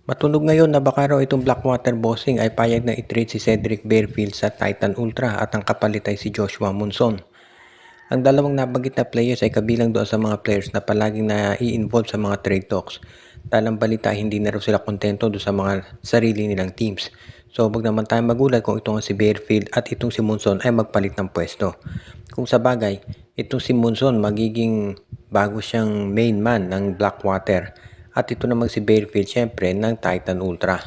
Matunog ngayon na baka raw itong Blackwater Bossing ay payag na i-trade si Cedric Barefield sa Titan Ultra at ang kapalit ay si Joshua Monson. Ang dalawang nabanggit na players ay kabilang doon sa mga players na palaging na-i-involve sa mga trade talks. Dahil ang balita hindi na raw sila kontento doon sa mga sarili nilang teams. So wag naman tayo magulat kung itong si Barefield at itong si Monson ay magpalit ng pwesto. Kung sa bagay, itong si Monson magiging bago siyang main man ng Blackwater. At ito namang si Barefield syempre ng Titan Ultra.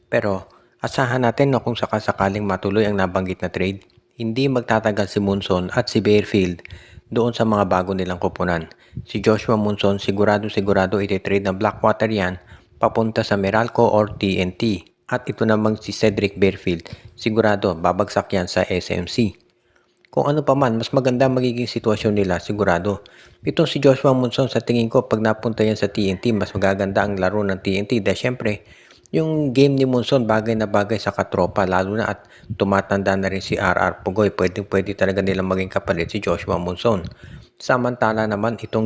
Pero asahan natin na kung sakasakaling matuloy ang nabanggit na trade, hindi magtatagal si Monson at si Barefield doon sa mga bago nilang kupunan. Si Joshua Monson sigurado iti-trade ng Blackwater yan papunta sa Meralco or TNT. At ito namang si Cedric Barefield sigurado babagsak yan sa SMC. Kung ano pa man, mas maganda magiging sitwasyon nila sigurado. Itong si Joshua Monson sa tingin ko pag napunta yan sa TNT, mas magaganda ang laro ng TNT dahil syempre yung game ni Monson bagay na bagay sa katropa lalo na at tumatanda na rin si RR Pugoy. Pwede talaga nilang maging kapalit si Joshua Monson. Samantala naman ito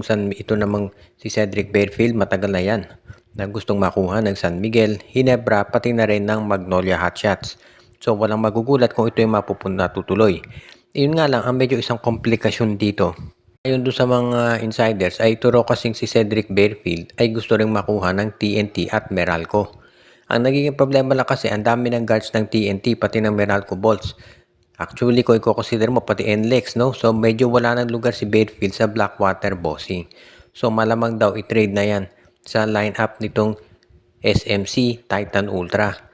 namang si Cedric Barefield matagal na yan na gustong makuha ng San Miguel, Hinebra pati na rin ng Magnolia Hotshots. So walang magugulat kung ito yung natutuloy. Yun nga lang, ang medyo isang komplikasyon dito. Ayon doon sa mga insiders ay ito raw kasing si Cedric Barefield ay gusto ring makuha ng TNT at Meralco. Ang nagiging problema lang kasi ang dami ng guards ng TNT pati ng Meralco Bolts. Actually, kung i-consider mo pati NLEX, no? So medyo wala ng lugar si Barefield sa Blackwater Bossing. So malamang daw i-trade na yan sa lineup nitong SMC Titan Ultra.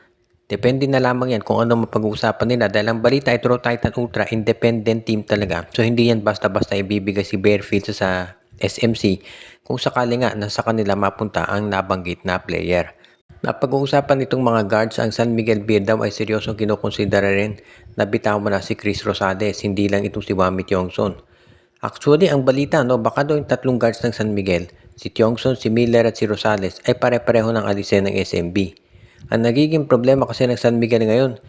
Depende na lamang yan kung ano mapag-uusapan nila dahil ang balita ay True Titan Ultra independent team talaga. So hindi yan basta-basta ibibigay si Barefield sa SMC kung sakali nga na sa kanila mapunta ang nabanggit na player. Napag-uusapan nitong mga guards ang San Miguel Beer daw ay seryosong kinukonsidera rin na bitawan na si Chris Rosales, hindi lang itong si Wami Tiongson. Actually, ang balita, no, baka daw yung tatlong guards ng San Miguel, si Tiongson, si Miller at si Rosales ay pare-pareho ng alisin ng SMB. Ang nagiging problema kasi ng San Miguel ngayon,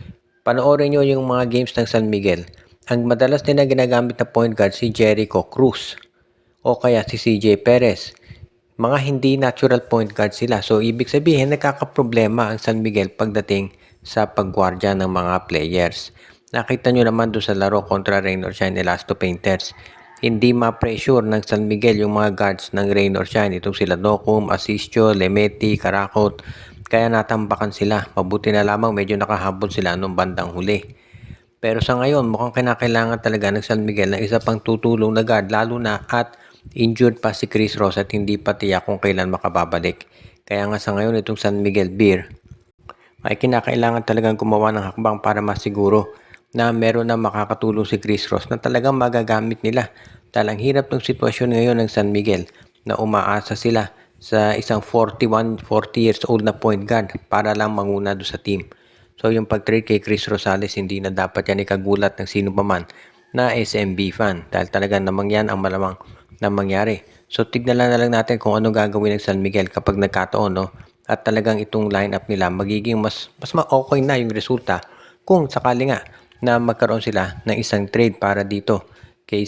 panoorin nyo yung mga games ng San Miguel. Ang madalas nila ginagamit na point guard si Jericho Cruz o kaya si CJ Perez. Mga hindi natural point guard sila. So, ibig sabihin, nagkakaproblema ang San Miguel pagdating sa pagwardya ng mga players. Nakita nyo naman doon sa laro kontra Rain or Shine Elasto Painters. Hindi ma-pressure ng San Miguel yung mga guards ng Rain or Shine. Itong sila Docum, Asistio, Lemeti, Karakot. Kaya natambakan sila. Mabuti na lamang medyo nakahabol sila nung bandang huli. Pero sa ngayon, mukhang kinakailangan talaga ng San Miguel ng isa pang tutulong na guard lalo na at injured pa si Chris Ross at hindi pa tiyak kung kailan makababalik. Kaya nga sa ngayon itong San Miguel Beer ay kinakailangan talagang gumawa ng hakbang para masiguro na meron na makakatulong si Chris Ross na talagang magagamit nila. Dahil ang hirap ng sitwasyon ngayon ng San Miguel na umaasa sila sa isang 40 years old na point guard para lang manguna doon sa team. So yung pag-trade kay Chris Rosales hindi na dapat yan ikagulat ng sino pa man na SMB fan dahil talaga namang yan ang malamang na mangyari. So tignan na lang natin kung ano gagawin ng San Miguel kapag nagkataon, no? At talagang itong lineup nila magiging mas okay na yung resulta kung sakali nga na magkaroon sila ng isang trade para dito kay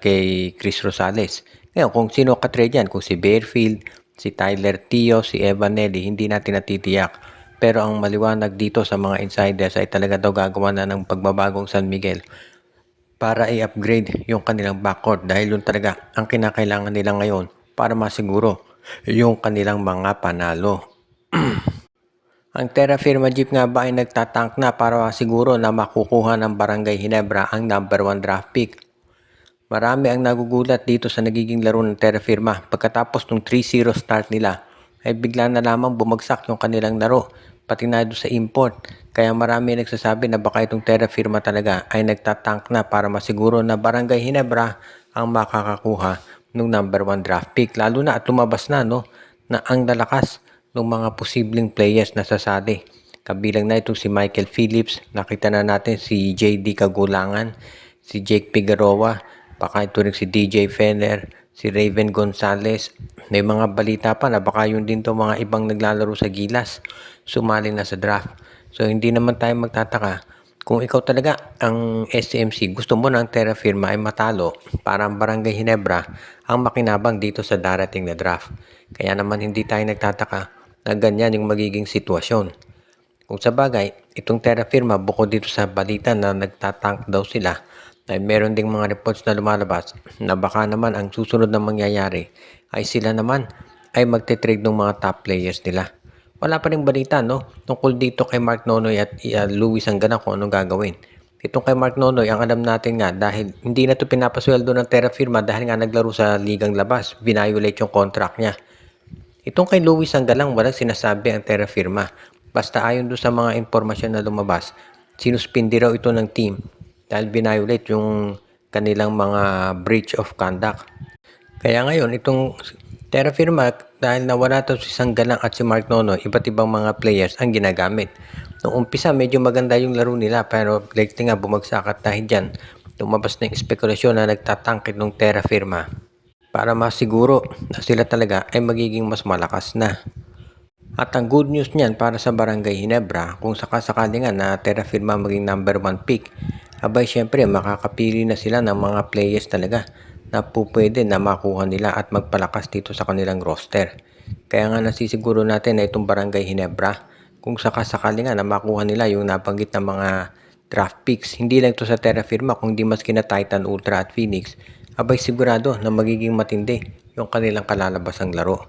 kay Chris Rosales. Ngayon, kung sino ka-trade yan, kung si Barefield, si Tyler Tio, si Evanelli, hindi natin natitiyak. Pero ang maliwanag dito sa mga insiders ay talaga daw gagawa na ng pagbabagong San Miguel para i-upgrade yung kanilang backcourt dahil yun talaga ang kinakailangan nila ngayon para masiguro yung kanilang mga panalo. Ang Terra Firma Jeep nga ba ay nagtatank na para siguro na makukuha ng Barangay Hinebra ang number 1 draft pick. Marami ang nagugulat dito sa nagiging laro ng Terra Firma. Pagkatapos ng 3-0 start nila, ay bigla na lamang bumagsak yung kanilang laro, pati na doon sa import. Kaya marami nagsasabi na baka itong Terra Firma talaga ay nagtatank na para masiguro na Barangay Hinebra ang makakakuha ng number 1 draft pick. Lalo na at lumabas na, no, na ang lalakas ng mga posibleng players na sasali. Kabilang na itong si Michael Phillips, nakita na natin si JD Kagulangan, si Jake Figueroa, baka ito rin si DJ Fener, si Raven Gonzalez. May mga balita pa na baka yun din to mga ibang naglalaro sa Gilas sumali na sa draft. So hindi naman tayo magtataka kung ikaw talaga ang SMC gusto mo ng Terra Firma ay matalo para ang Barangay Hinebra ang makinabang dito sa darating na draft. Kaya naman hindi tayo nagtataka na ganyan yung magiging sitwasyon. Kung sa bagay, itong Terra Firma bukod dito sa balita na nagtatank daw sila, ay meron ding mga reports na lumalabas na baka naman ang susunod na mangyayari ay sila naman ay magte-trade ng mga top players nila. Wala pa ring balita tungkol dito kay Mark Nonoy at Luis Angana kung anong gagawin. Itong kay Mark Nonoy, ang alam natin nga dahil hindi na ito pinapasweldo ng Terra Firma dahil nga naglaro sa ligang labas, violate yung contract niya. Itong kay Luis Anggalang walang sinasabi ang Terra Firma. Basta ayon doon sa mga impormasyon na lumabas, sinuspindi raw ito ng team dahil violate yung kanilang mga breach of conduct. Kaya ngayon, itong Terra Firma, dahil nawala to si Sanggalang at si Mark Nonoy, iba't ibang mga players ang ginagamit. Noong umpisa, medyo maganda yung laro nila pero lately nga bumagsak at dahil dyan, lumabas na yung spekulasyon na nagtatangkit ng Terra Firma para masiguro na sila talaga ay magiging mas malakas na. At ang good news niyan para sa Barangay Ginebra, kung sakasakali nga na Terra Firma maging number 1 pick, abay syempre makakapili na sila ng mga players talaga na pupwede na makuha nila at magpalakas dito sa kanilang roster. Kaya nga nasisiguro natin na itong Barangay Ginebra, kung sakasakali nga na makuha nila yung nabanggit na mga draft picks, hindi lang ito sa Terra Firma kundi maski na Titan, Ultra at Phoenix, abay sigurado na magiging matindi yung kanilang kalalabasang laro.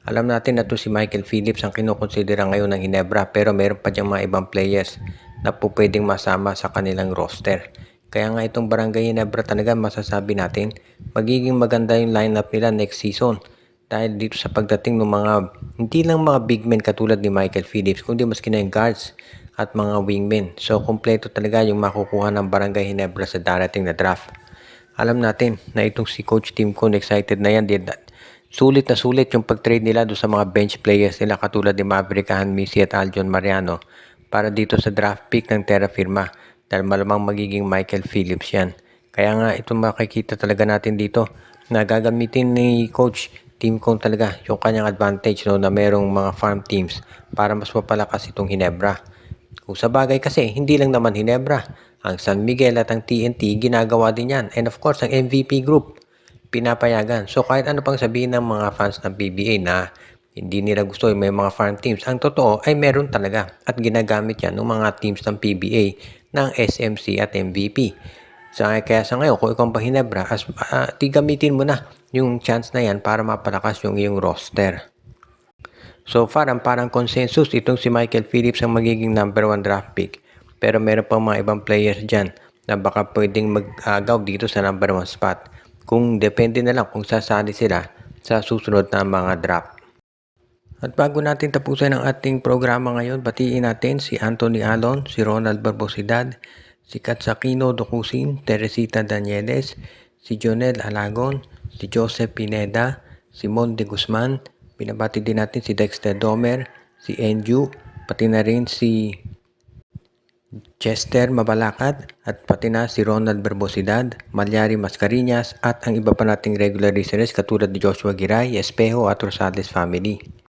Alam natin na to si Michael Phillips ang kinukonsidera ngayon ng Ginebra pero meron pa diyang mga ibang players na po pwedeng masama sa kanilang roster. Kaya nga itong Barangay Ginebra talaga masasabi natin magiging maganda yung lineup nila next season. Dahil dito sa pagdating ng mga, hindi lang mga big men katulad ni Michael Phillips kundi maski na yung guards at mga wingmen. So kompleto talaga yung makukuha ng Barangay Ginebra sa darating na draft. Alam natin na itong si Coach Tim Cone excited na yan. Sulit na sulit yung pag-trade nila doon sa mga bench players nila katulad ni Maverick Hanmisi at Aljon Mariano para dito sa draft pick ng Terra Firma dahil malamang magiging Michael Phillips yan. Kaya nga ito makikita talaga natin dito na gagamitin ni Coach Tim Cone talaga yung kanyang advantage na merong mga farm teams para mas mapalakas itong Ginebra. Kung sa bagay kasi, hindi lang naman Ginebra. Ang San Miguel at ang TNT ginagawa din yan. And of course, ang MVP group pinapayagan. So kahit ano pang sabihin ng mga fans ng PBA na hindi nila gusto may mga farm teams, ang totoo ay meron talaga at ginagamit yan ng mga teams ng PBA ng SMC at MVP. So, kaya sa ngayon, kung ikaw pa Ginebra, di gamitin mo na yung chance na yan para mapalakas yung iyong roster. So far, ang parang consensus, itong si Michael Phillips ang magiging number 1 draft pick. Pero meron pang mga ibang players dyan na baka pwedeng mag-agaw dito sa number 1 spot. Kung depende na lang kung sasali sila sa susunod na mga draft. At bago natin tapusin ang ating programa ngayon, batiin natin si Anthony Alon, si Ronald Barbosidad, si Katsakino Dokusin, Teresita Danieles, si Jonel Alagon, si Joseph Pineda, si Monde Guzman, pinabati din natin si Dexter Domer, si Enju, pati na rin si Chester Mabalakad at pati na si Ronald Barbosidad, Malyari Mascarinas at ang iba pa nating regular listeners katulad ni Joshua Giray, Espejo at Rosales family.